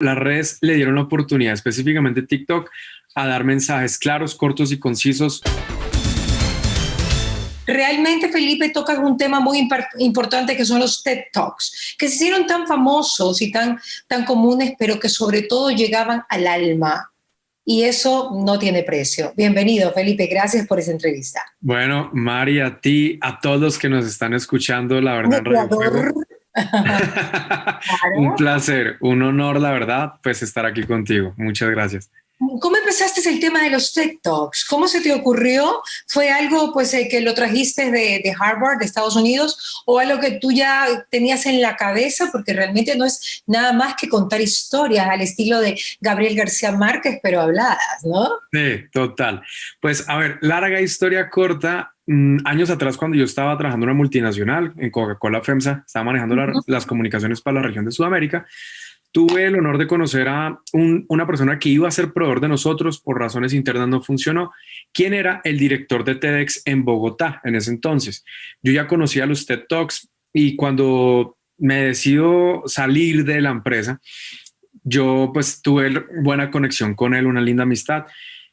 Las redes le dieron la oportunidad, específicamente TikTok, a dar mensajes claros, cortos y concisos. Realmente, Felipe, tocas un tema muy importante que son los TED Talks, que se hicieron tan famosos y tan comunes, pero que sobre todo llegaban al alma. Y eso no tiene precio. Bienvenido, Felipe. Gracias por esa entrevista. Bueno, Mari, a ti, a todos los que nos están escuchando, la Un verdad, en Radio Ecuador. Fuego. Un Claro. placer, un honor, la verdad, pues estar aquí contigo. Muchas gracias. ¿Cómo empezaste el tema de los TED Talks? ¿Cómo se te ocurrió? ¿Fue algo pues, que lo trajiste de Harvard, de Estados Unidos, o algo que tú ya tenías en la cabeza? Porque realmente no es nada más que contar historias al estilo de Gabriel García Márquez, pero habladas, ¿no? Sí, total. Pues a ver, larga historia corta. Años atrás, cuando yo estaba trabajando en una multinacional, en Coca-Cola FEMSA, estaba manejando las comunicaciones para la región de Sudamérica. Tuve el honor de conocer a una persona que iba a ser proveedor de nosotros, por razones internas no funcionó, quien era el director de TEDx en Bogotá en ese entonces. Yo ya conocía los TED Talks y cuando me decido salir de la empresa, yo pues tuve buena conexión con él, una linda amistad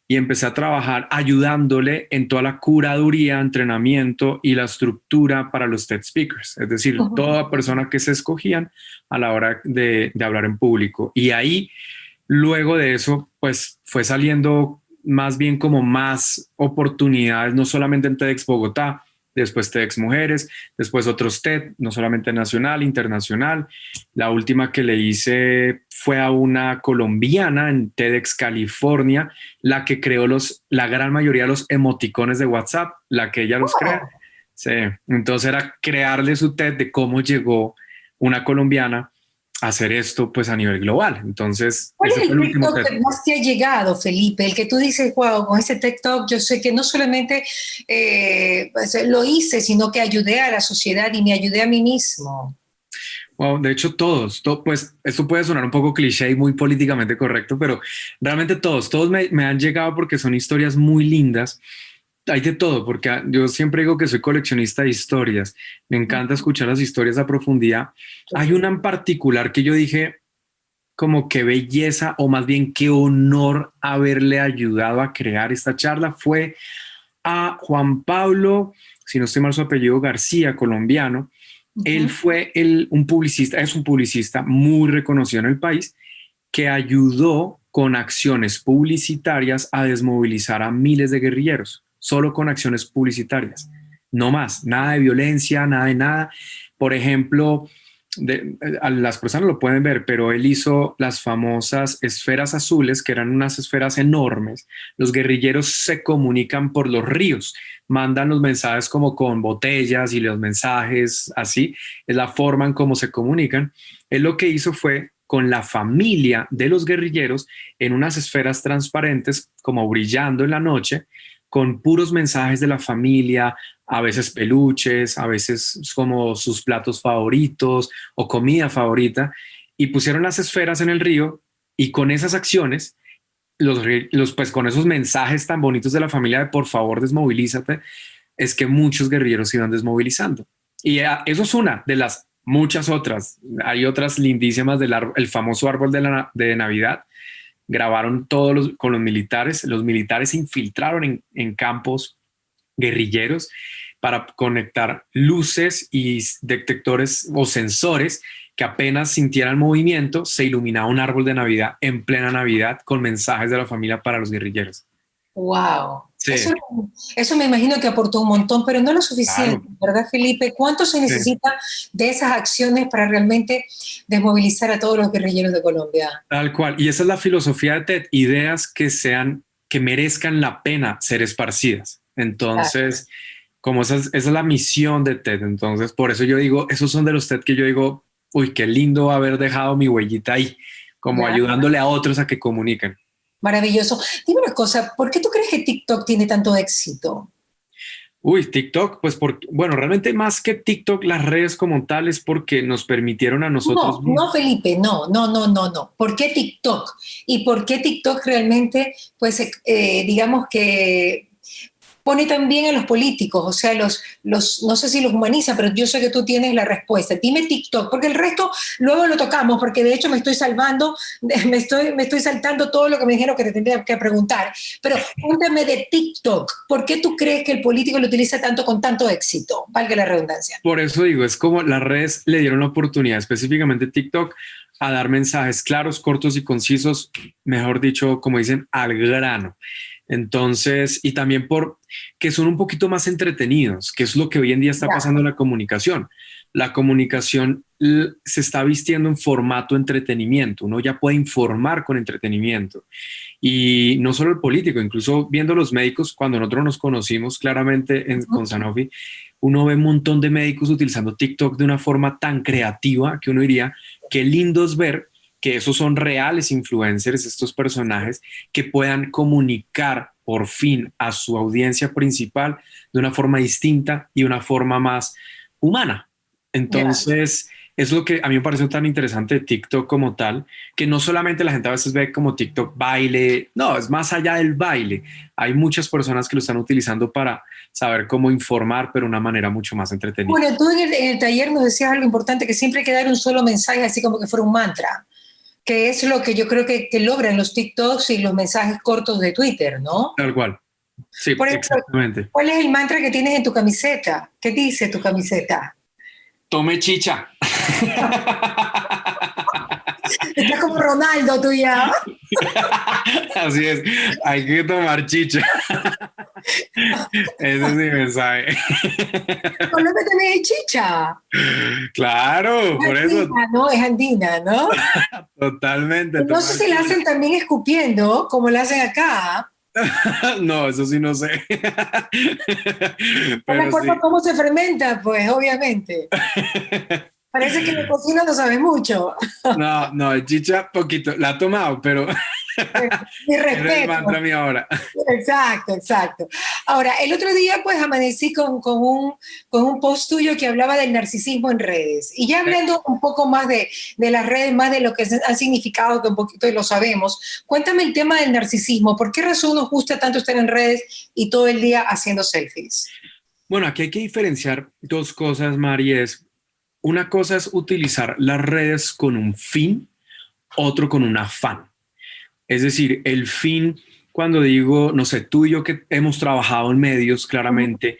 y empecé a trabajar ayudándole en toda la curaduría, entrenamiento y la estructura para los TED Speakers, es decir, toda persona que se escogían a la hora de hablar en público. Y ahí, luego de eso, pues fue saliendo más bien como más oportunidades, no solamente en TEDx Bogotá, después TEDx Mujeres, después otros TED, no solamente nacional, internacional. La última que le hice fue a una colombiana en TEDx California, la que creó la gran mayoría de los emoticones de WhatsApp, la que ella los crea. Sí. Entonces era crearle su TED de cómo llegó una colombiana a hacer esto pues a nivel global. Entonces, ¿Cuál ese es fue el el último TikTok TED. que más te ha llegado, Felipe? El que tú dices, wow, con ese TikTok yo sé que no solamente pues, lo hice, sino que ayudé a la sociedad y me ayudé a mí mismo. Wow, de hecho todos, pues esto puede sonar un poco cliché y muy políticamente correcto, pero realmente todos me han llegado porque son historias muy lindas. Hay de todo, porque yo siempre digo que soy coleccionista de historias. Me encanta escuchar las historias a profundidad. Hay una en particular que yo dije, como qué belleza, o más bien qué honor haberle ayudado a crear esta charla, fue a Juan Pablo, si no estoy mal su apellido, García, colombiano. Él fue un publicista, es un publicista muy reconocido en el país, que ayudó con acciones publicitarias a desmovilizar a miles de guerrilleros, solo con acciones publicitarias, no más, nada de violencia, nada de nada. Por ejemplo, las personas lo pueden ver, pero él hizo las famosas esferas azules, que eran unas esferas enormes. Los guerrilleros se comunican por los ríos, mandan los mensajes como con botellas y los mensajes así, es la forma en cómo se comunican. Él lo que hizo fue con la familia de los guerrilleros en unas esferas transparentes, como brillando en la noche, con puros mensajes de la familia, a veces peluches, a veces como sus platos favoritos o comida favorita, y pusieron las esferas en el río y con esas acciones, pues con esos mensajes tan bonitos de la familia de por favor desmovilízate, es que muchos guerrilleros se iban desmovilizando. Y eso es una de las muchas otras. Hay otras lindísimas del el famoso árbol de Navidad. Grabaron con los militares. Los militares se infiltraron en campos guerrilleros para conectar luces y detectores o sensores que apenas sintieran movimiento, se iluminaba un árbol de Navidad en plena Navidad con mensajes de la familia para los guerrilleros. Wow. Sí, Eso me imagino que aportó un montón, pero no lo suficiente, claro. ¿verdad, Felipe? ¿Cuánto se Sí. necesita de esas acciones para realmente desmovilizar a todos los guerrilleros de Colombia? Tal cual. Y esa es la filosofía de TED, ideas que merezcan la pena ser esparcidas. Ah, Entonces, como esa es la misión de TED. Entonces, por eso yo digo, esos son de los TED que yo digo, uy, qué lindo haber dejado mi huellita ahí, como ya. ayudándole a otros a que comuniquen. Maravilloso. Dime una cosa, ¿por qué tú crees que TikTok tiene tanto éxito? Uy, TikTok, pues bueno, realmente más que TikTok, las redes como tal es porque nos permitieron a nosotros No, no, mismos. Felipe, no, no, no, no, no. ¿Por qué TikTok? ¿Y por qué TikTok realmente, pues, digamos que pone también a los políticos, o sea, no sé si los humaniza, pero yo sé que tú tienes la respuesta. Dime TikTok, porque el resto luego lo tocamos, porque de hecho me estoy salvando, me estoy saltando todo lo que me dijeron que te tendría que preguntar. Pero cuéntame de TikTok, ¿por qué tú crees que el político lo utiliza tanto con tanto éxito? Valga la redundancia. Por eso digo, es como las redes le dieron la oportunidad, específicamente TikTok, a dar mensajes claros, cortos y concisos, mejor dicho, como dicen, al grano. Entonces, y también por que son un poquito más entretenidos, que es lo que hoy en día está pasando en la comunicación. La comunicación se está vistiendo en formato entretenimiento. Uno ya puede informar con entretenimiento. Y no solo el político, incluso viendo los médicos, cuando nosotros nos conocimos claramente con Sanofi, uno ve un montón de médicos utilizando TikTok de una forma tan creativa que uno diría, qué lindo es ver que esos son reales influencers, estos personajes que puedan comunicar por fin a su audiencia principal de una forma distinta y una forma más humana. Entonces, es lo que a mí me pareció tan interesante de TikTok como tal, que no solamente la gente a veces ve como TikTok baile, no, es más allá del baile. Hay muchas personas que lo están utilizando para saber cómo informar, pero de una manera mucho más entretenida. Bueno, tú en el taller nos decías algo importante, que siempre hay que dar un solo mensaje, así como que fuera un mantra, que es lo que yo creo que logran los TikToks y los mensajes cortos de Twitter, ¿no? Tal cual. Sí, Por ejemplo, exactamente. ¿cuál es el mantra que tienes en tu camiseta? ¿Qué dice tu camiseta? Tome chicha. Estás como Ronaldo tú ya. Así es, hay que tomar chicha. Ese sí me sabe. Colombia también hay chicha. Claro, por eso. Andina, ¿no? Es andina, ¿no? Totalmente. No sé si la hacen también escupiendo, como la hacen acá. No, eso sí no sé. No me Pero acuerdo sí. cómo se fermenta, pues, obviamente. Parece que de cocina no sabe mucho. No, no, el chicha poquito. La ha tomado, pero Mi es el respeto. mantra mío ahora. Exacto, exacto. Ahora, el otro día pues amanecí con un post tuyo que hablaba del narcisismo en redes. Y ya hablando un poco más de las redes, más de lo que han significado, que un poquito lo sabemos, cuéntame el tema del narcisismo. ¿Por qué razón nos gusta tanto estar en redes y todo el día haciendo selfies? Bueno, aquí hay que diferenciar dos cosas, Mari. Una cosa es utilizar las redes con un fin, otro con un afán. Es decir, el fin, cuando digo, no sé, tú y yo que hemos trabajado en medios, claramente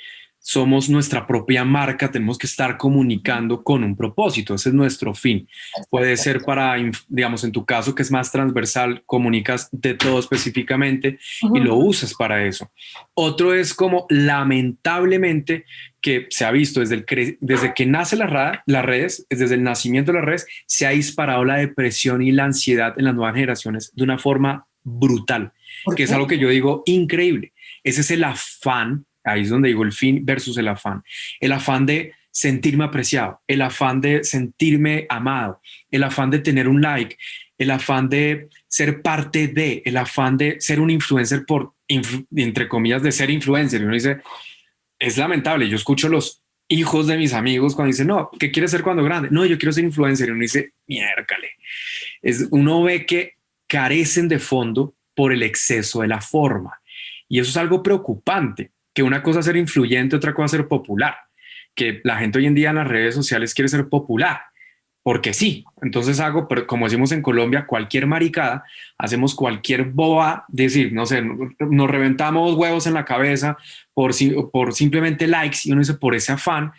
somos nuestra propia marca, tenemos que estar comunicando con un propósito, ese es nuestro fin. Puede ser para, digamos, en tu caso, que es más transversal, comunicas de todo específicamente y lo usas para eso. Otro es como, lamentablemente, que se ha visto desde que nace las redes, desde el nacimiento de las redes, se ha disparado la depresión y la ansiedad en las nuevas generaciones de una forma brutal, que es algo que yo digo increíble. Ese es el afán, ahí es donde digo el fin versus el afán de sentirme apreciado, el afán de sentirme amado, el afán de tener un like, el afán de ser parte de, el afán de ser un influencer entre comillas, de ser influencer. Y uno dice, es lamentable. Yo escucho los hijos de mis amigos cuando dicen, no, ¿qué quieres ser cuando grande? No, yo quiero ser influencer. Y uno dice, miércale. Uno ve que carecen de fondo por el exceso de la forma. Y eso es algo preocupante, que una cosa es ser influyente, otra cosa es ser popular. Que la gente hoy en día en las redes sociales quiere ser popular, porque sí. Entonces pero como decimos en Colombia, cualquier maricada, hacemos cualquier boba, decir, no sé, nos reventamos huevos en la cabeza por simplemente likes, y uno dice, por ese afán,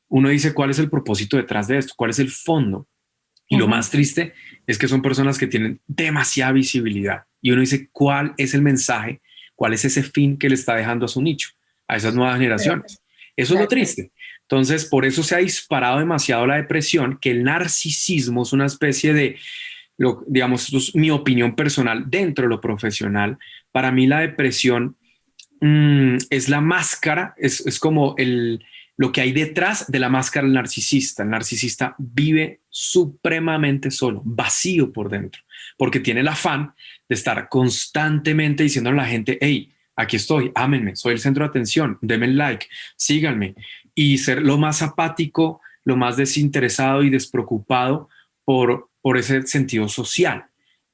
uno dice, ¿cuál es el propósito detrás de esto? ¿Cuál es el fondo? Y lo más triste es que son personas que tienen demasiada visibilidad y uno dice, ¿cuál es el mensaje? ¿Cuál es ese fin que le está dejando a su nicho, a esas nuevas generaciones? Eso es lo triste. Entonces, por eso se ha disparado demasiado la depresión, que el narcisismo es una especie de, digamos, esto es mi opinión personal dentro de lo profesional. Para mí la depresión es la máscara, es como lo que hay detrás de la máscara del narcisista. El narcisista vive supremamente solo, vacío por dentro, porque tiene el afán de estar constantemente diciendo a la gente, hey, aquí estoy, ámenme, soy el centro de atención, denme el like, síganme, y ser lo más apático, lo más desinteresado y despreocupado por ese sentido social,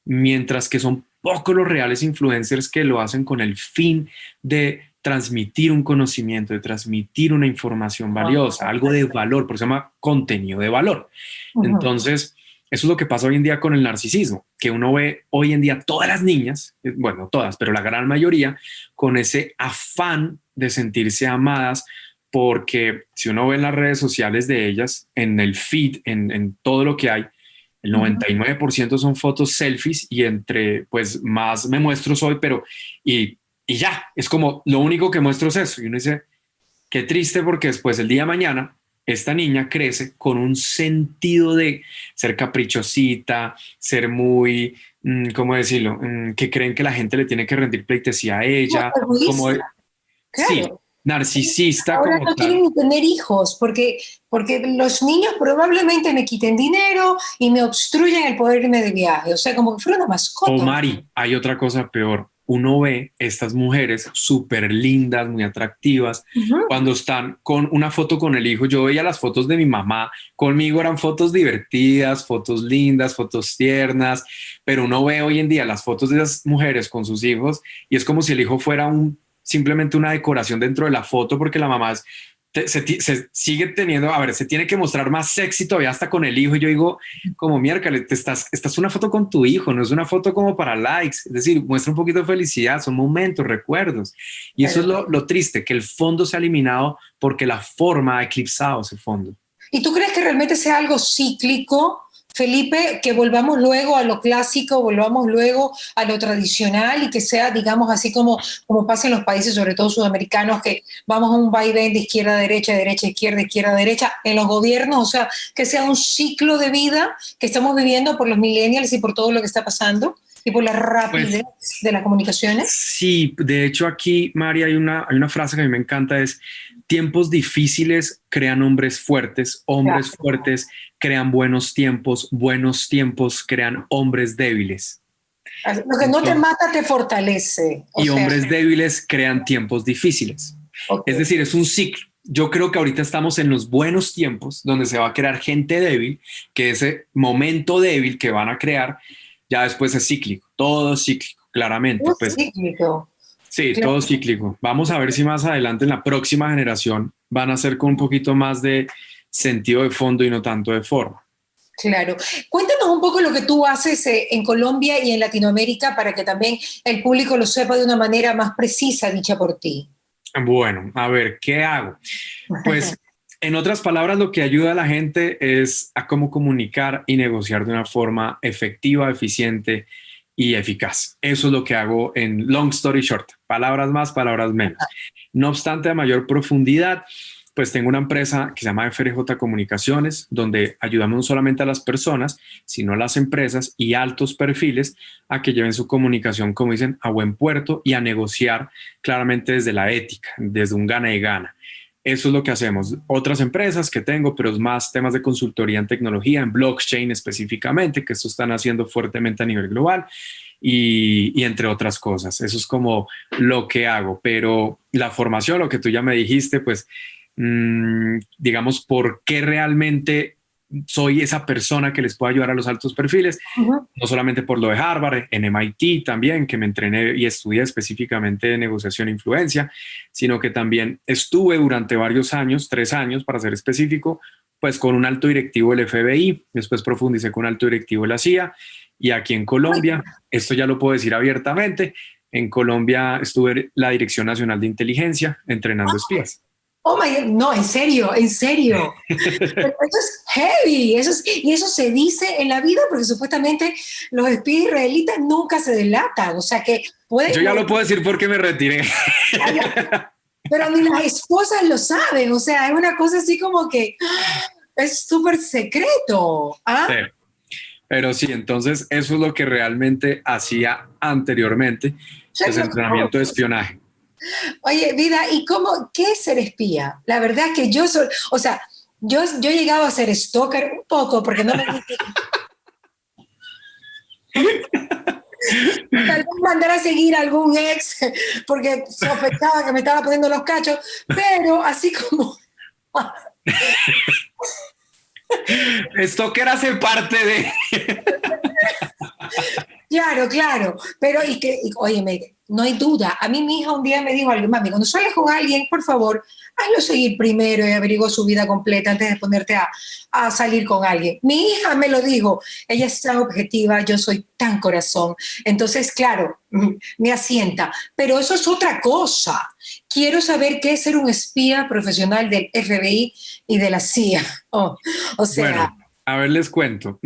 mientras que son pocos los reales influencers que lo hacen con el fin de transmitir un conocimiento, de transmitir una información valiosa, algo de valor, por eso se llama contenido de valor. Entonces, eso es lo que pasa hoy en día con el narcisismo, que uno ve hoy en día todas las niñas, bueno, todas, pero la gran mayoría, con ese afán de sentirse amadas, porque si uno ve en las redes sociales de ellas, en el feed, en todo lo que hay, el 99% son fotos selfies y entre, pues más me muestro soy, pero y ya, es como lo único que muestro es eso. Y uno dice, qué triste porque después el día de mañana esta niña crece con un sentido de ser caprichosita, ser muy, ¿cómo decirlo? Que creen que la gente le tiene que rendir pleitesía a ella, como, sí, Claro. narcisista Ahora como no tal. quieren ni tener hijos porque los niños probablemente me quiten dinero y me obstruyen el poder irme de viaje. O sea, como que fuera una O mascota. Mari, hay otra cosa peor. Uno ve estas mujeres súper lindas, muy atractivas, Ujú. cuando están con una foto con el hijo. Yo veía las fotos de mi mamá, conmigo eran fotos divertidas, fotos lindas, fotos tiernas, pero uno ve hoy en día las fotos de esas mujeres con sus hijos y es como si el hijo fuera simplemente una decoración dentro de la foto porque la mamá se sigue teniendo, a ver, se tiene que mostrar más sexy todavía hasta con el hijo. Y yo digo, como miércoles, estás una foto con tu hijo, no es una foto como para likes, es decir, muestra un poquito de felicidad, son momentos, recuerdos. Y eso es Pero- lo triste, que el fondo se ha eliminado porque la forma ha eclipsado ese fondo. ¿Y tú crees que realmente sea algo cíclico, Felipe, que volvamos luego a lo clásico, volvamos luego a lo tradicional y que sea, digamos, así como pasa en los países, sobre todo sudamericanos, que vamos a un vaivén de izquierda a derecha, derecha a izquierda, izquierda a derecha, en los gobiernos, o sea, que sea un ciclo de vida que estamos viviendo por los millennials y por todo lo que está pasando y por la Pues rapidez de las comunicaciones? sí, de hecho aquí, María, hay una frase que a mí me encanta, es tiempos difíciles crean hombres fuertes crean buenos tiempos crean hombres débiles. Lo que no te Entonces, mata te fortalece, o y sea, hombres débiles crean tiempos difíciles. ok. Es decir, es un ciclo. Yo creo que ahorita estamos en los buenos tiempos donde se va a crear gente débil, que ese momento débil que van a crear ya después es cíclico, todo cíclico, claramente. Es Pues cíclico. sí, Claro. todo cíclico. Vamos a ver si más adelante en la próxima generación van a ser con un poquito más de sentido de fondo y no tanto de forma. Claro. Cuéntanos un poco lo que tú haces en Colombia y en Latinoamérica para que también el público lo sepa de una manera más precisa, dicha por ti. Bueno, a ver, ¿qué hago? Pues, en otras palabras, lo que ayuda a la gente es a cómo comunicar y negociar de una forma efectiva, eficiente y eficaz. Eso es lo que hago en long story short, palabras más, palabras menos. No obstante, a mayor profundidad, pues tengo una empresa que se llama FRJ Comunicaciones, donde ayudamos no solamente a las personas, sino a las empresas y altos perfiles a que lleven su comunicación, como dicen, a buen puerto y a negociar claramente desde la ética, desde un gana y gana. Eso es lo que hacemos. Otras empresas que tengo, pero es más temas de consultoría en tecnología, en blockchain específicamente, que esto están haciendo fuertemente a nivel global y entre otras cosas. Eso es como lo que hago. Pero la formación, lo que tú ya me dijiste, pues digamos, por qué realmente soy esa persona que les puede ayudar a los altos perfiles, Ujú. no solamente por lo de Harvard, en MIT también, que me entrené y estudié específicamente de negociación e influencia, sino que también estuve durante varios años, 3 años para ser específico, pues con un alto directivo del FBI, después profundicé con un alto directivo de la CIA y aquí en Colombia, esto ya lo puedo decir abiertamente, en Colombia estuve en la Dirección Nacional de Inteligencia entrenando espías. Oh my God, no, en serio, en serio. Pero eso es heavy, y eso se dice en la vida porque supuestamente los espías israelitas nunca se delatan, o sea que Yo pueden ya morir, lo puedo decir porque me retiré. pero ni las esposas lo saben, o sea, es una cosa así como que es súper secreto. Sí. ¿Ah? Pero sí, entonces eso es lo que realmente hacía anteriormente, pues Sherlock. entrenamiento de espionaje. Oye, vida, ¿y cómo, qué es ser espía? La verdad es que yo soy, o sea, yo he llegado a ser stalker un poco, porque no me gusta tal vez mandar a seguir a algún ex, porque sospechaba que me estaba poniendo los cachos, pero así como, Stalker hace parte de... Claro, claro, pero óyeme, no hay duda. A mí mi hija un día me dijo algo, mami, cuando sales con alguien, por favor, hazlo seguir primero y averigua su vida completa antes de ponerte a salir con alguien. Mi hija me lo dijo, ella es tan objetiva, yo soy tan corazón. Entonces, claro, me asienta, pero eso es otra cosa. Quiero saber qué es ser un espía profesional del FBI y de la CIA. Oh, o sea, Bueno, a ver, les cuento.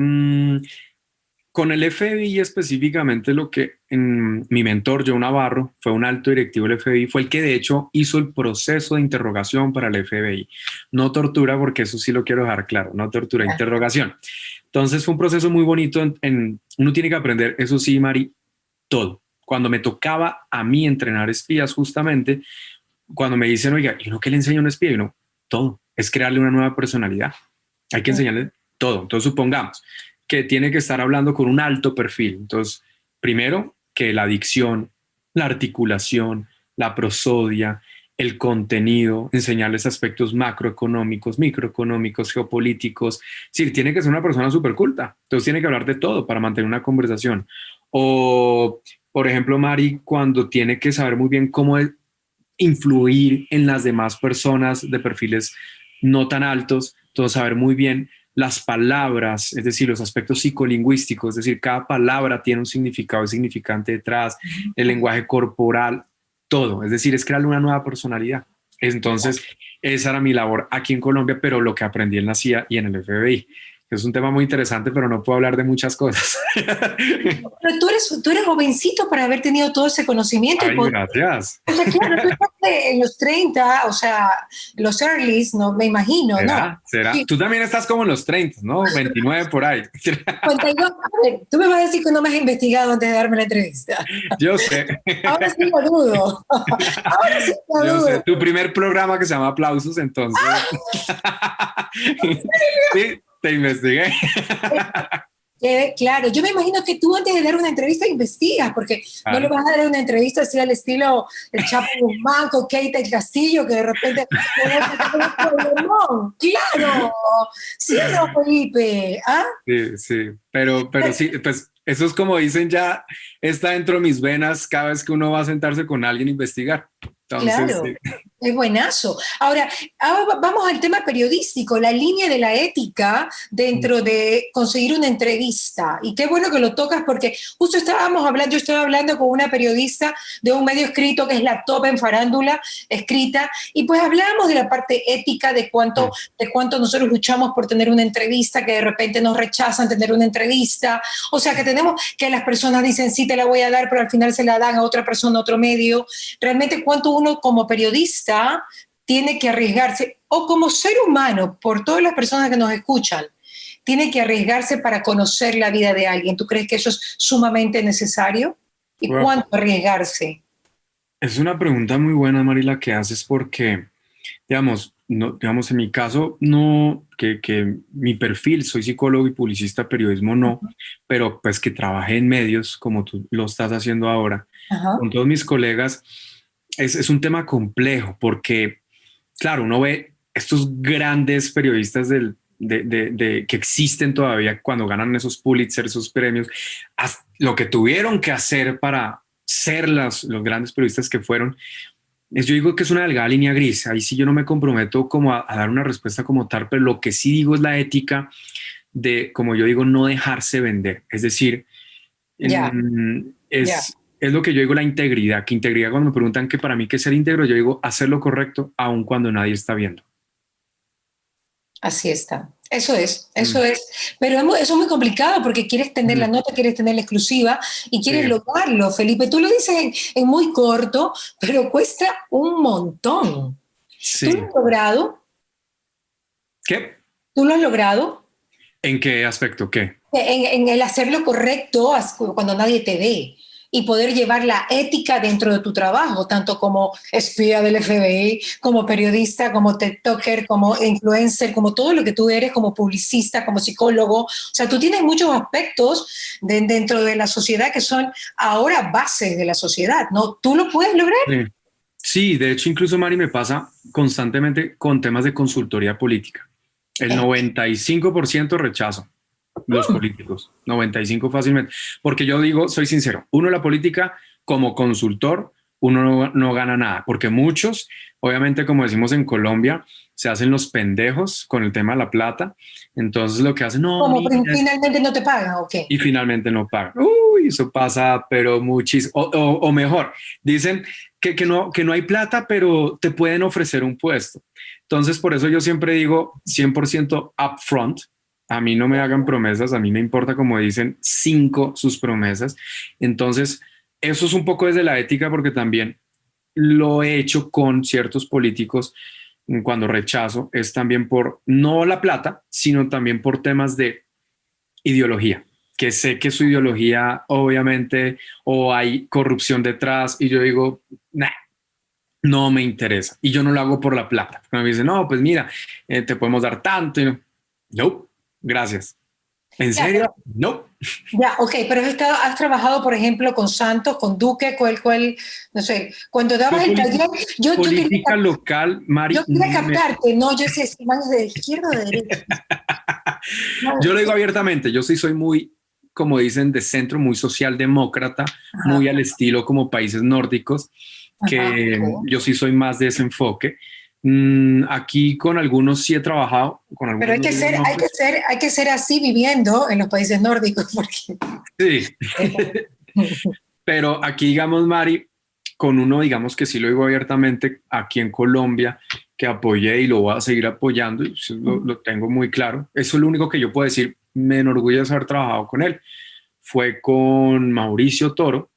Con el FBI específicamente lo que mi mentor, Joe Navarro, fue un alto directivo del FBI, fue el que de hecho hizo el proceso de interrogación para el FBI. No tortura, porque eso sí lo quiero dejar claro, no tortura, interrogación. Entonces fue un proceso muy bonito. Uno tiene que aprender, eso sí, Mari, todo. Cuando me tocaba a mí entrenar espías, justamente, cuando me dicen, oiga, ¿y uno qué le enseña a un espía? Y uno, todo, es crearle una nueva personalidad. Hay que enseñarle todo. Entonces supongamos que tiene que estar hablando con un alto perfil. Entonces, primero, que la dicción, la articulación, la prosodia, el contenido, enseñarles aspectos macroeconómicos, microeconómicos, geopolíticos. Sí, tiene que ser una persona súper culta. Entonces tiene que hablar de todo para mantener una conversación. O, por ejemplo, Mari, cuando tiene que saber muy bien cómo influir en las demás personas de perfiles no tan altos, todo saber muy bien las palabras, es decir, los aspectos psicolingüísticos, es decir, cada palabra tiene un significado y significante detrás, el lenguaje corporal, todo, es decir, es crearle una nueva personalidad. Entonces, esa era mi labor aquí en Colombia, pero lo que aprendí en la CIA y en el FBI. Es un tema muy interesante, pero no puedo hablar de muchas cosas. pero tú eres jovencito para haber tenido todo ese conocimiento. Ay, gracias. O sea, claro, tú estás en los 30, o sea, los earlys, no, me imagino, ¿no? ¿Será? ¿Será? Sí, Tú también estás como en los 30, ¿no? 29 por ahí. 52. A ver, tú me vas a decir que no me has investigado antes de darme la entrevista. Yo sé. Ahora sí lo dudo. Ahora sí lo Yo sé. dudo. Tu primer programa que se llama Aplausos, entonces. Sí, te investigué. Claro, yo me imagino que tú antes de dar una entrevista investigas, porque no le Claro. vas a dar una entrevista así al estilo el Chapo Guzmán con Kate del Castillo, que de repente le vas a tener un problemón. Claro, sí o no, Felipe, ¿ah? Sí, sí. Pero sí, pues eso es como dicen ya, está dentro de mis venas cada vez que uno va a sentarse con alguien a investigar. Entonces, Claro, sí. es buenazo. Ahora vamos al tema periodístico, la línea de la ética dentro de conseguir una entrevista. Y qué bueno que lo tocas porque justo yo estaba hablando con una periodista de un medio escrito que es la top en farándula escrita, y pues hablábamos de la parte ética, de cuánto nosotros luchamos por tener una entrevista, que de repente nos rechazan tener una entrevista. O sea, que las personas dicen sí te la voy a dar, pero al final se la dan a otra persona, a otro medio. Realmente cuánto uno como periodista tiene que arriesgarse, o como ser humano, por todas las personas que nos escuchan, tiene que arriesgarse para conocer la vida de alguien. ¿Tú crees que eso es sumamente necesario? ¿Y Wow. cuánto arriesgarse? Es una pregunta muy buena, Mari, la que haces porque, digamos, no, digamos, en mi caso, no, que mi perfil, soy psicólogo y publicista, periodismo no, pero pues que trabajé en medios como tú lo estás haciendo ahora, Ajá. con todos mis colegas, es un tema complejo porque, claro, uno ve estos grandes periodistas que existen todavía cuando ganan esos Pulitzer, esos premios, lo que tuvieron que hacer para ser los grandes periodistas que fueron. Yo digo que es una delgada línea gris. Ahí sí yo no me comprometo como a dar una respuesta como tal, pero lo que sí digo es la ética de, como yo digo, no dejarse vender. Es decir, Ya, ya. es lo que yo digo, la integridad. Que integridad, cuando me preguntan que para mí qué es ser íntegro, yo digo hacer lo correcto aun cuando nadie está viendo. Así está. Eso es, Mm, eso es. Pero eso es muy complicado porque quieres tener la mm, nota, quieres tener la exclusiva y sí, quieres lograrlo, Felipe. Tú lo dices en muy corto, pero cuesta un montón. ¿Tú lo sí. has logrado? ¿Qué? ¿Tú lo has logrado? ¿En qué aspecto? ¿Qué? En el hacer lo correcto cuando nadie te ve y poder llevar la ética dentro de tu trabajo, tanto como espía del FBI, como periodista, como TikToker, como influencer, como todo lo que tú eres, como publicista, como psicólogo. O sea, tú tienes muchos aspectos dentro de la sociedad que son ahora bases de la sociedad, ¿no? ¿Tú lo puedes lograr? Sí. Sí, de hecho, incluso Mari me pasa constantemente con temas de consultoría política. El Eh, 95% rechazo. los Mm. políticos, 95 fácilmente. Porque yo digo, soy sincero, uno la política como consultor, uno no gana nada, porque muchos, obviamente como decimos en Colombia, se hacen los pendejos con el tema de la plata. Entonces lo que hacen, no, Como mira, finalmente no te pagan, ¿o qué? y finalmente no pagan. Uy, eso pasa, pero muchísimo. O mejor, dicen que no hay plata, pero te pueden ofrecer un puesto. Entonces, por eso yo siempre digo 100% upfront. A mí no me hagan promesas, a mí me importa, como dicen, 5 sus promesas. Entonces, eso es un poco desde la ética, porque también lo he hecho con ciertos políticos cuando rechazo, es también por no la plata, sino también por temas de ideología, que sé que su ideología obviamente o hay corrupción detrás y yo digo, nah, no me interesa y yo no lo hago por la plata. Me dicen, no, pues mira, te podemos dar tanto. Y no, gracias. ¿En Ya, serio? No. ya, ok, pero has trabajado, por ejemplo, con Santos, con Duque, no sé, cuando dabas Yo el taller, yo quería, política local, yo Mari, quería captarte, no, yo sé si manos de izquierda o de derecha. No, yo lo digo abiertamente, yo sí soy muy, como dicen, de centro, muy socialdemócrata, muy ajá, al estilo como países nórdicos, ajá, que ok. yo sí soy más de ese enfoque. Aquí con algunos sí he trabajado, con Pero algunos no digo nombres. hay que ser así viviendo en los países nórdicos, porque... Sí, pero aquí digamos, Mari, con uno digamos que sí lo digo abiertamente, aquí en Colombia, que apoyé y lo voy a seguir apoyando, y eso lo tengo muy claro. Eso es lo único que yo puedo decir, me enorgullece haber trabajado con él. Fue con Mauricio Toro.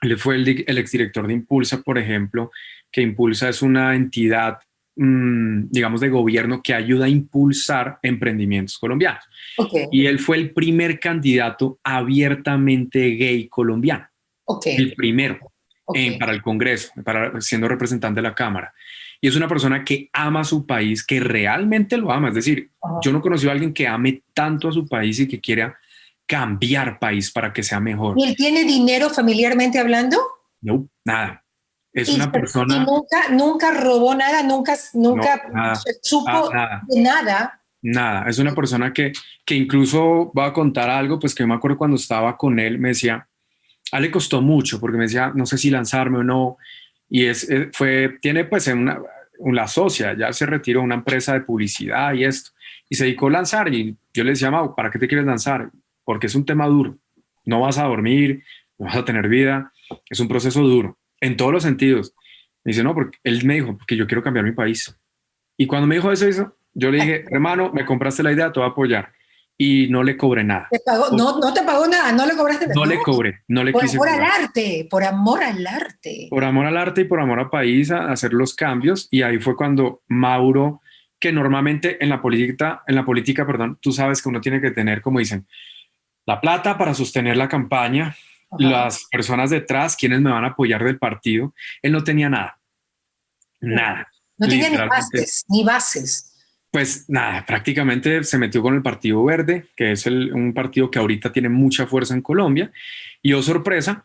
Él fue el exdirector de Impulsa, por ejemplo, que Impulsa es una entidad, digamos, de gobierno que ayuda a impulsar emprendimientos colombianos. Ok, Y él fue el primer candidato abiertamente gay colombiano, ok, el primero ok. para el Congreso, siendo representante de la Cámara. Y es una persona que ama a su país, que realmente lo ama. Es decir, Ajá. yo no conocí a alguien que ame tanto a su país y que quiera cambiar país para que sea mejor. ¿Y él tiene dinero familiarmente hablando? No, nada. Es Y, una y persona, nunca robó nada, no, nunca nada, se supo nada, de nada. nada. Es una persona que incluso va a contar algo, pues que me acuerdo cuando estaba con él, me decía, a él le costó mucho porque me decía, no sé si lanzarme o no. Y tiene pues una socia, ya se retiró una empresa de publicidad y esto, y se dedicó a lanzar. Y yo le decía, Mau, ¿para qué te quieres lanzar? Porque es un tema duro. No vas a dormir, no vas a tener vida. Es un proceso duro en todos los sentidos. Me dice, no, porque él me dijo, porque yo quiero cambiar mi país. Y cuando me dijo eso, yo le dije, hermano, me compraste la idea, te voy a apoyar. Y no le cobré nada. Te pagó, no, no te pagó nada, no le cobraste nada. No No, le cobré, no le por quise amor al cobrar. arte, por amor al arte. Por amor al arte y por amor al país, a hacer los cambios. Y ahí fue cuando Mauro, que normalmente en la política, perdón, tú sabes que uno tiene que tener, como dicen, la plata para sostener la campaña, Ajá. las personas detrás, quienes me van a apoyar del partido. Él no tenía nada, nada, No tenía ni literalmente. bases, ni bases. Pues nada, prácticamente se metió con el Partido Verde, que es un partido que ahorita tiene mucha fuerza en Colombia. Y oh sorpresa,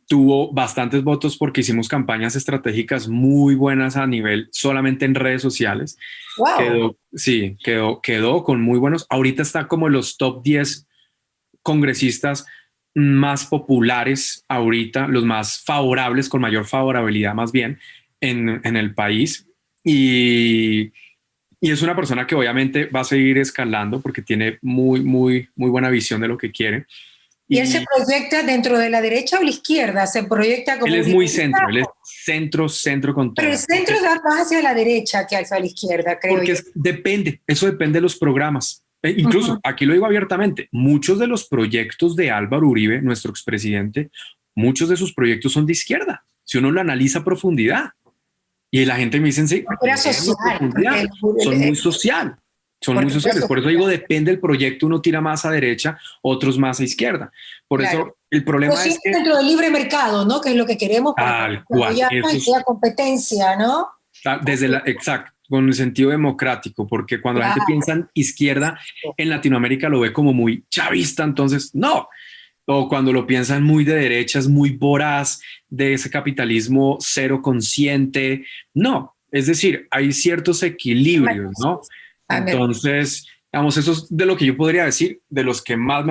tuvo bastantes votos porque hicimos campañas estratégicas muy buenas a nivel solamente en redes sociales. Wow. Sí, quedó con muy buenos. Ahorita está como los top 10 congresistas más populares ahorita, los más favorables, con mayor favorabilidad más bien en el país. Y y es una persona que obviamente va a seguir escalando porque tiene muy, muy, muy buena visión de lo que quiere. ¿Y él se Y proyecta dentro de la derecha o la izquierda? ¿Se proyecta él como es muy uribista? centro, él es centro, centro con Pero el toda. centro da más hacia la derecha que hacia la izquierda, creo yo. Depende, eso depende de los programas. Ujú. Incluso, aquí lo digo abiertamente, muchos de los proyectos de Álvaro Uribe, nuestro expresidente, muchos de sus proyectos son de izquierda, si uno lo analiza a profundidad. Y la gente me dice, sí, Porque era léelo a social, profundidad, son muy social, son muy porque fue sociales. Por eso social, digo, depende del proyecto, uno tira más a derecha, otros más a izquierda. Por claro. eso el Pero problema es siempre que, dentro del libre mercado, ¿no? Que es lo que queremos para que tal cual, desarrollarnos eso y es sea competencia, ¿no? desde exacto, con el sentido democrático, porque cuando la gente Claro. piensa en izquierda, en Latinoamérica lo ve como muy chavista, entonces no. O cuando lo piensan muy de derecha, es muy voraz de ese capitalismo cero consciente. No, es decir, hay ciertos equilibrios, ¿no? Ah, me- Entonces, Digamos, eso es de lo que yo podría decir, de los que más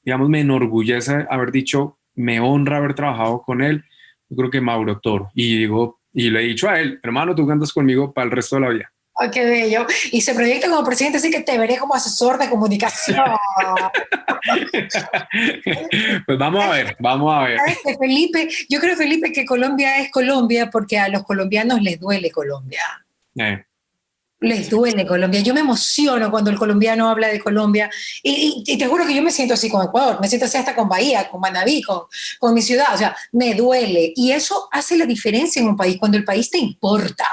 digamos, me enorgullece haber dicho, me honra haber trabajado con él. Yo creo que Mauro Toro. Y digo, y le he dicho a él, hermano, tú cantas conmigo para el resto de la vida. ¡Ay, qué bello! Y se proyecta como presidente, así que te veré como asesor de comunicación. Pues vamos a ver, vamos a ver. ¿Sabes qué, Felipe? Yo creo, Felipe, que Colombia es Colombia porque a los colombianos les duele Colombia. Eh, Les duele Colombia. Yo me emociono cuando el colombiano habla de Colombia y te juro que yo me siento así con Ecuador, me siento así hasta con Bahía, con Manabí, con mi ciudad. O sea, me duele. Y eso hace la diferencia en un país, cuando el país te importa.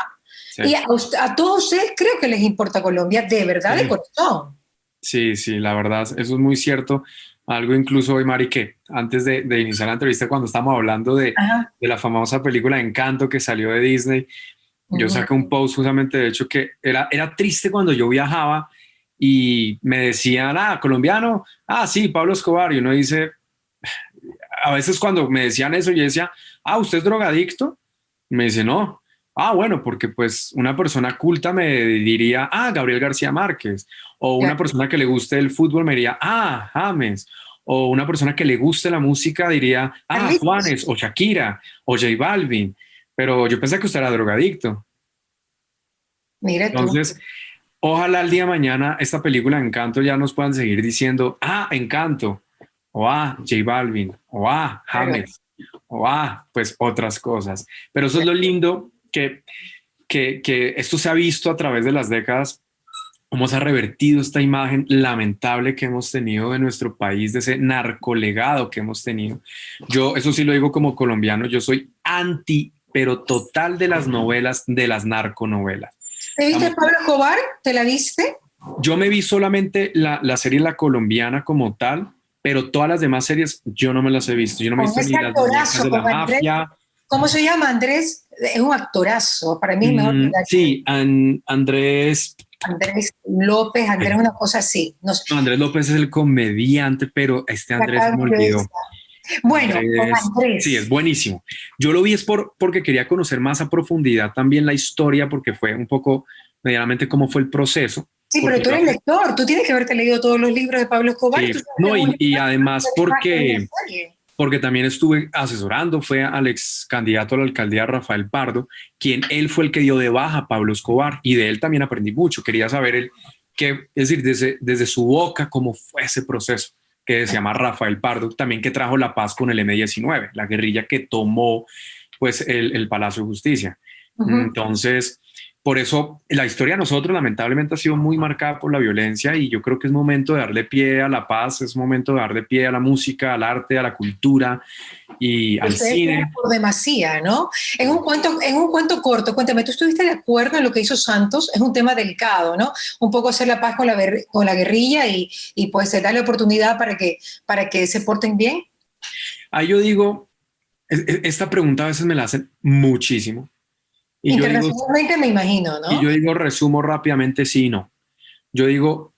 sí, Y a todos ustedes creo que les importa Colombia, de verdad, de sí, corazón. sí, sí, la verdad, eso es muy cierto. Algo incluso hoy, Mari, que antes de iniciar la entrevista, cuando estábamos hablando Ajá. de la famosa película Encanto que salió de Disney, yo Ujú. saqué un post justamente, de hecho, que era triste cuando yo viajaba y me decían, ah, colombiano, ah, sí, Pablo Escobar, y uno dice, a veces cuando me decían eso, yo decía, ah, ¿usted es drogadicto? Me dice, no. Ah, bueno, porque pues una persona culta me diría, ah, Gabriel García Márquez. O una Ya. persona que le guste el fútbol me diría, ah, James. O una persona que le guste la música diría, ah, Carlitos, Juanes, o Shakira, o J Balvin. Pero yo pensé que usted era drogadicto. mira tú. Entonces, ojalá el día de mañana esta película Encanto ya nos puedan seguir diciendo, ah, Encanto, o ah, J Balvin, o ah, Claro. James, o ah, pues otras cosas. Pero eso es lo lindo que esto se ha visto a través de las décadas, cómo se ha revertido esta imagen lamentable que hemos tenido de nuestro país, de ese narcolegado que hemos tenido. Yo, eso sí lo digo como colombiano, yo soy anti, pero total de las novelas, de las narconovelas. ¿Te viste Vamos, Pablo Escobar? ¿Te la viste? yo me vi solamente la serie La Colombiana como tal, pero todas las demás series yo no me las he visto. Yo no me he Con visto ese ni las muñecas actorazo, de la con Andrés. mafia. ¿Cómo se llama Andrés? Es un actorazo. Para mí, el mejor que la Sí, Andrés, Andrés López, Andrés, una cosa así. No sé, no, Andrés López es el comediante, pero este la Andrés se me olvidó. cabeza. Bueno, con Andrés, sí, es Andrés. buenísimo. Yo lo vi es porque quería conocer más a profundidad también la historia, porque fue un poco medianamente cómo fue el proceso. Sí, pero Porque tú eres lector, tú tienes que haberte leído todos los libros de Pablo Escobar y sí, tú sabes que no, es un y libro además más que una porque serie. también estuve asesorando, fue al ex candidato a la alcaldía Rafael Pardo, quien él fue el que dio de baja a Pablo Escobar y de él también aprendí mucho. Quería saber es decir, desde su boca, cómo fue ese proceso que se llama Rafael Pardo, también que trajo la paz con el M-19, la guerrilla que tomó pues el Palacio de Justicia. Ujú. Entonces, por eso la historia de nosotros lamentablemente ha sido muy marcada por la violencia y yo creo que es momento de darle pie a la paz, es momento de darle pie a la música, al arte, a la cultura y al Ustedes tienen cine. por demasía, ¿no? En un cuento corto, cuéntame, ¿tú estuviste de acuerdo en lo que hizo Santos? Es un tema delicado, ¿no? Un poco hacer la paz con la guerrilla y pues darle oportunidad para que se porten bien. Ahí yo digo, esta pregunta a veces me la hacen muchísimo y yo digo, Internacionalmente me imagino, y ¿no? yo digo, resumo rápidamente, sí y no. Yo digo,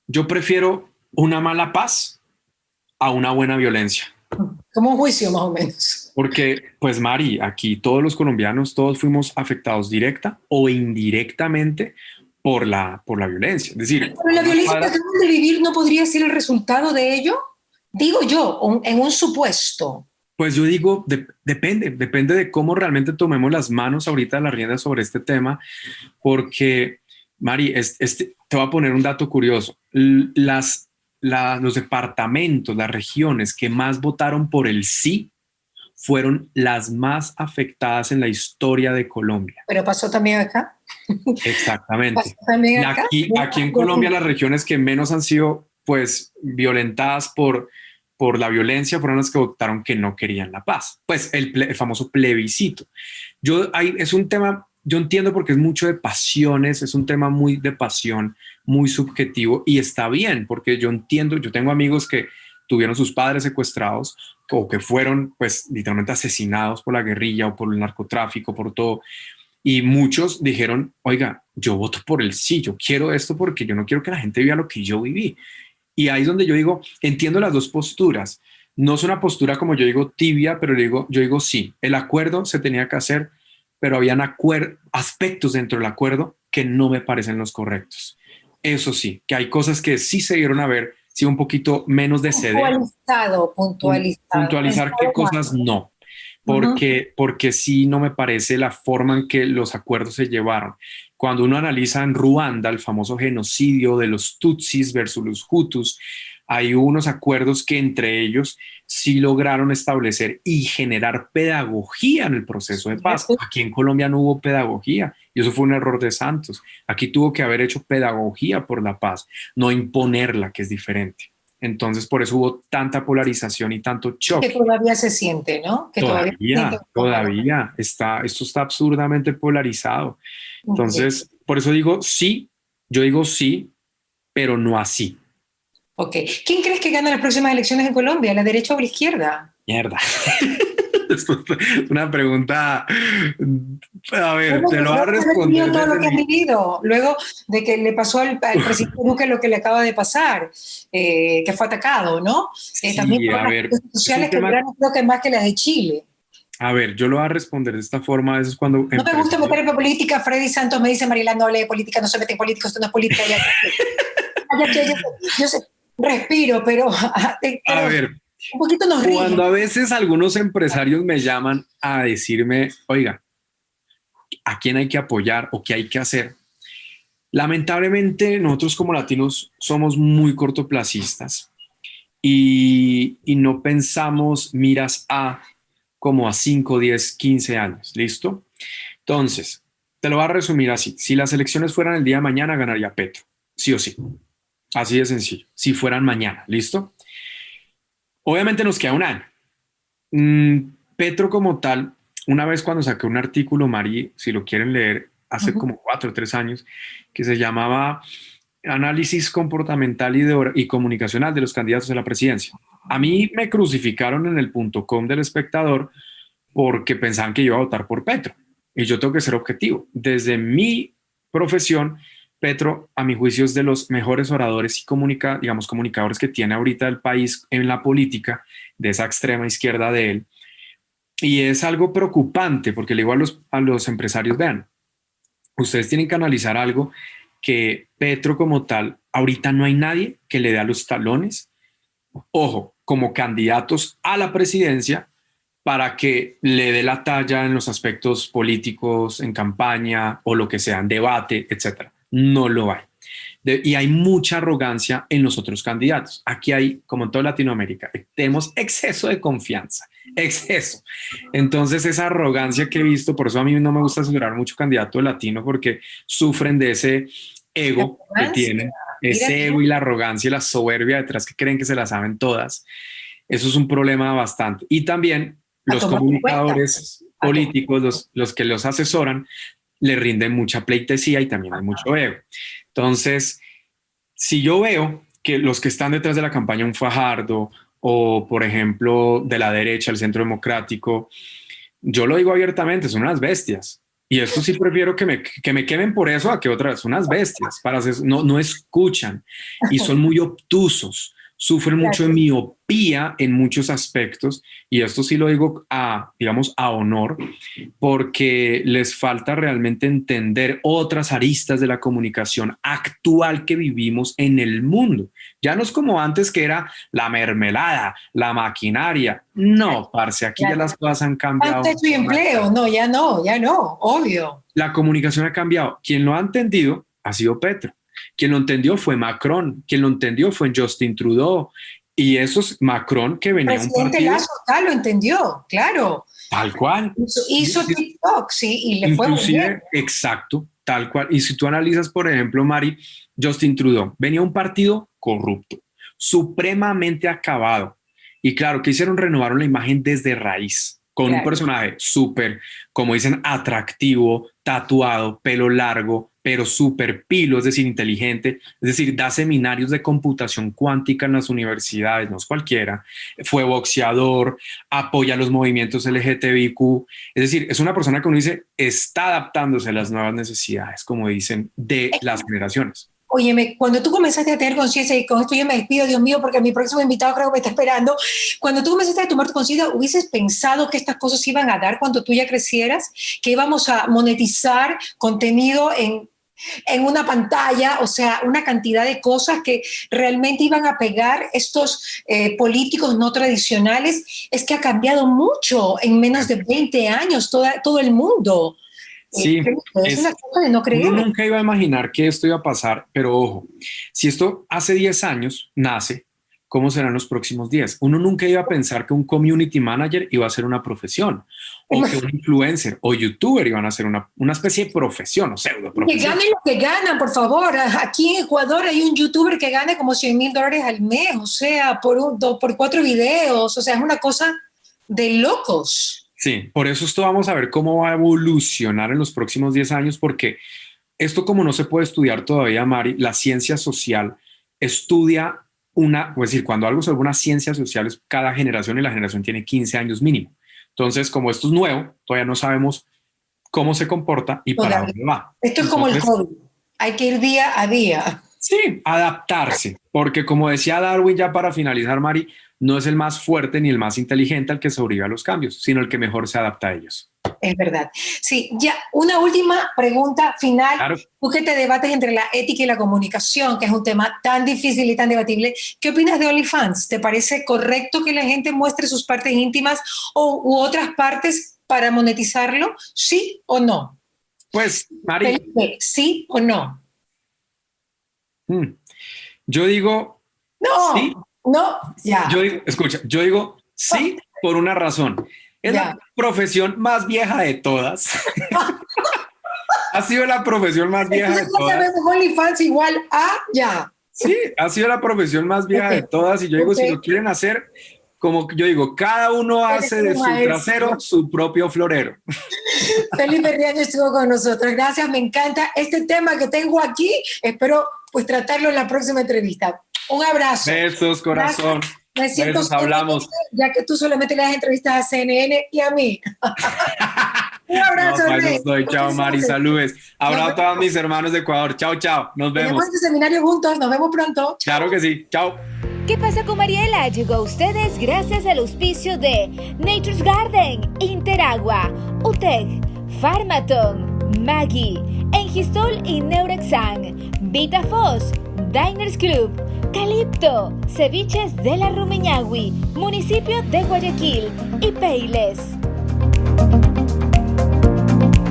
yo prefiero una mala paz a una buena violencia. Como un juicio más o menos. Porque, pues, Mari, aquí todos los colombianos, todos fuimos afectados directa o indirectamente por la violencia. Es decir, Pero a la unas violencia que cuadras, acabamos de vivir no podría ser el resultado de ello. Digo yo, en un supuesto. pues yo digo, depende de cómo realmente tomemos las manos ahorita de la rienda sobre este tema, porque, Mari, te voy a poner un dato curioso. Los departamentos, las regiones que más votaron por el sí fueron las más afectadas en la historia de Colombia. Pero pasó también acá. Pasó Exactamente. también Y acá. aquí en Colombia las regiones que menos han sido pues violentadas por la violencia fueron las que votaron que no querían la paz. Pues el famoso plebiscito. Es un tema, yo entiendo porque es mucho de pasiones, es un tema muy de pasión, muy subjetivo y está bien porque yo entiendo, yo tengo amigos que tuvieron sus padres secuestrados o que fueron pues literalmente asesinados por la guerrilla o por el narcotráfico, por todo. Y muchos dijeron, oiga, yo voto por el sí, yo quiero esto porque yo no quiero que la gente viva lo que yo viví. Y ahí es donde yo digo, entiendo las dos posturas. No es una postura como yo digo tibia, pero yo digo sí, el acuerdo se tenía que hacer, pero habían aspectos dentro del acuerdo que no me parecen los correctos. eso sí, que hay cosas que sí se dieron a ver, sí un poquito menos de ceder, Puntualizado. puntualizar qué Pensado cosas más. no, Ujú. porque sí no me parece la forma en que los acuerdos se llevaron. Cuando uno analiza en Ruanda el famoso genocidio de los Tutsis versus los Hutus, hay unos acuerdos que entre ellos sí lograron establecer y generar pedagogía en el proceso de paz. ¿Cierto? Aquí en Colombia no hubo pedagogía y eso fue un error de Santos. Aquí tuvo que haber hecho pedagogía por la paz, no imponerla, que es diferente. Entonces, por eso hubo tanta polarización y tanto Que choque. todavía se siente, ¿no? Que todavía se siente Todavía, como la... todavía esto está absurdamente polarizado. Ok. Entonces, por eso digo sí, yo digo sí, pero no así. Ok. ¿Quién crees que gana las próximas elecciones en Colombia? ¿La derecha o la izquierda? Mierda. Esto es una pregunta. A ver, Bueno, te lo voy a después de haber vivido responder todo lo desde que has mi. vivido, luego de que le pasó al presidente Duque lo que le acaba de pasar, que fue atacado, ¿no? También Sí, por a otras ver, protestas es un sociales que tema. duraron creo que más que las de Chile. A ver, yo lo voy a responder de esta forma. A veces cuando No me gusta empresarios. meter en política. Freddy Santos me dice, Mariela, no hable de política, no se mete en política, esto no es política. Ya, yo sé, respiro, pero, A pero ver, un poquito nos rige. cuando a veces algunos empresarios me llaman a decirme, oiga, ¿a quién hay que apoyar o qué hay que hacer? Lamentablemente, nosotros como latinos somos muy cortoplacistas y no pensamos miras a como a 5, 10, 15 años. ¿Listo? Entonces, te lo voy a resumir así. Si las elecciones fueran el día de mañana, ganaría Petro. Sí o sí. Así de sencillo. Si fueran mañana. ¿Listo? Obviamente nos queda un año. Petro como tal, una vez cuando saqué un artículo, Mari, si lo quieren leer, hace Ujú. como 4 o 3 años, que se llamaba Análisis comportamental y comunicacional de los candidatos a la presidencia. A mí me crucificaron en el .com del espectador porque pensaban que yo iba a votar por Petro. Y yo tengo que ser objetivo. Desde mi profesión, Petro, a mi juicio, es de los mejores oradores y digamos, comunicadores que tiene ahorita el país en la política, de esa extrema izquierda de él. Y es algo preocupante porque le digo a los empresarios, vean, ustedes tienen que analizar algo que Petro como tal, ahorita no hay nadie que le dé a los talones, ojo, como candidatos a la presidencia para que le dé la talla en los aspectos políticos, en campaña o lo que sea, en debate, etcétera. No lo hay. Y hay mucha arrogancia en los otros candidatos. Aquí hay, como en toda Latinoamérica, tenemos exceso de confianza, exceso. Entonces esa arrogancia que he visto, por eso a mí no me gusta asegurar mucho candidato latino porque sufren de ese La ego que arrogancia. tienen, Mira ese ego tú. y la arrogancia y la soberbia detrás que creen que se la saben todas. Eso es un problema bastante. Y también A los tomar en cuenta. comunicadores A tomar en políticos, cuenta. los que los asesoran, le rinden mucha pleitesía y también hay mucho ego. Entonces, si yo veo que los que están detrás de la campaña, un Fajardo o, por ejemplo, de la derecha, el Centro Democrático, yo lo digo abiertamente, son unas bestias. Y esto sí prefiero que me quemen por eso a que otras, son unas bestias, no escuchan y son muy obtusos, sufren mucho de Claro. miopía en muchos aspectos y esto sí lo digo digamos, a honor, porque les falta realmente entender otras aristas de la comunicación actual que vivimos en el mundo. Ya no es como antes que era la mermelada, la maquinaria. No, parce, aquí ya Claro. las cosas han Pan, cambiado. techo y empleo. No, ya no, obvio. La comunicación ha cambiado. Quien lo ha entendido ha sido Petro. Quien lo entendió fue Macron. Quien lo entendió fue Justin Trudeau. Y eso es Macron que venía a un Presidente partido Lazo, lo entendió, claro. tal cual. Hizo TikTok, sí, y le fue muy bien. Inclusive, exacto, tal cual. Y si tú analizas, por ejemplo, Mari, Justin Trudeau, venía un partido corrupto, supremamente acabado. Y claro, que hicieron? Renovaron la imagen desde raíz, con un Claro. personaje súper, como dicen, atractivo, tatuado, pelo largo, pero súper pilo, es decir, inteligente, es decir, da seminarios de computación cuántica en las universidades, no es cualquiera, fue boxeador, apoya los movimientos LGTBIQ, es decir, es una persona que uno dice está adaptándose a las nuevas necesidades, como dicen, de las generaciones. Óyeme, cuando tú comenzaste a tener conciencia, y con esto yo me despido, Dios mío, porque mi próximo invitado creo que me está esperando, cuando tú comenzaste a tomar tu conciencia, ¿hubieses pensado que estas cosas se iban a dar cuando tú ya crecieras? ¿Que íbamos a monetizar contenido en una pantalla, o sea, una cantidad de cosas que realmente iban a pegar estos políticos no tradicionales. Es que ha cambiado mucho en menos de 20 años todo el mundo. Sí, Es una cosa de no uno creer. nunca iba a imaginar que esto iba a pasar, pero ojo, si esto hace 10 años nace, ¿cómo serán los próximos 10? Uno nunca iba a pensar que un community manager iba a ser una profesión, o que un influencer o youtuber iban a ser una especie de profesión o pseudo Que profesión. ganen lo que ganan, por favor. Aquí en Ecuador hay un youtuber que gana como $100,000 al mes, o sea, por 4 videos, o sea, es una cosa de locos. Sí, por eso esto vamos a ver cómo va a evolucionar en los próximos 10 años, porque esto como no se puede estudiar todavía, Mari, la ciencia social estudia es decir, cuando algo se vuelve una ciencia social es cada generación y la generación tiene 15 años mínimo. Entonces, como esto es nuevo, todavía no sabemos cómo se comporta y para Todavía. dónde va. Esto es como el Entonces, COVID. Hay que ir día a día. sí, adaptarse, porque como decía Darwin ya para finalizar, Mari, no es el más fuerte ni el más inteligente el que sobrevive a los cambios, sino el que mejor se adapta a ellos. Es verdad. Sí, ya una última pregunta final. Claro. Tú que te debates entre la ética y la comunicación, que es un tema tan difícil y tan debatible, ¿qué opinas de OnlyFans? ¿Te parece correcto que la gente muestre sus partes íntimas u otras partes para monetizarlo? ¿Sí o no? Pues, Mari, Felipe, ¿sí o no? yo digo No, sí, no, ya. yo digo sí por una razón. Es Ya. la profesión más vieja de todas. Ha sido la profesión más vieja de Entonces ya todas. sabemos OnlyFans igual a ya. Sí, ha sido la profesión más vieja de todas. Y yo digo, si lo quieren hacer, como yo digo, cada uno hace de su trasero su propio florero. Felipe Riaño estuvo con nosotros. Gracias, me encanta este tema que tengo aquí. Espero pues tratarlo en la próxima entrevista. Un abrazo. Besos, corazón. Gracias. Me siento Besos, hablamos. ya que tú solamente le das entrevistas a CNN y a mí. Un abrazo, No, Rey. estoy. Chao, Mari, saludes. Abrazo a todos mis hermanos de Ecuador. Chao, chao. Nos vemos. Tenemos este seminario juntos. Nos vemos pronto. Claro que sí. Chao. ¿Qué pasa con Mariela? Llegó a ustedes gracias al auspicio de Nature's Garden, Interagua, UTEC, Pharmaton, Maggi, Engistol y Neurexan, VitaFoss, Diners Club, Calipto, Ceviches de la Rumiñahui, Municipio de Guayaquil y Peiles.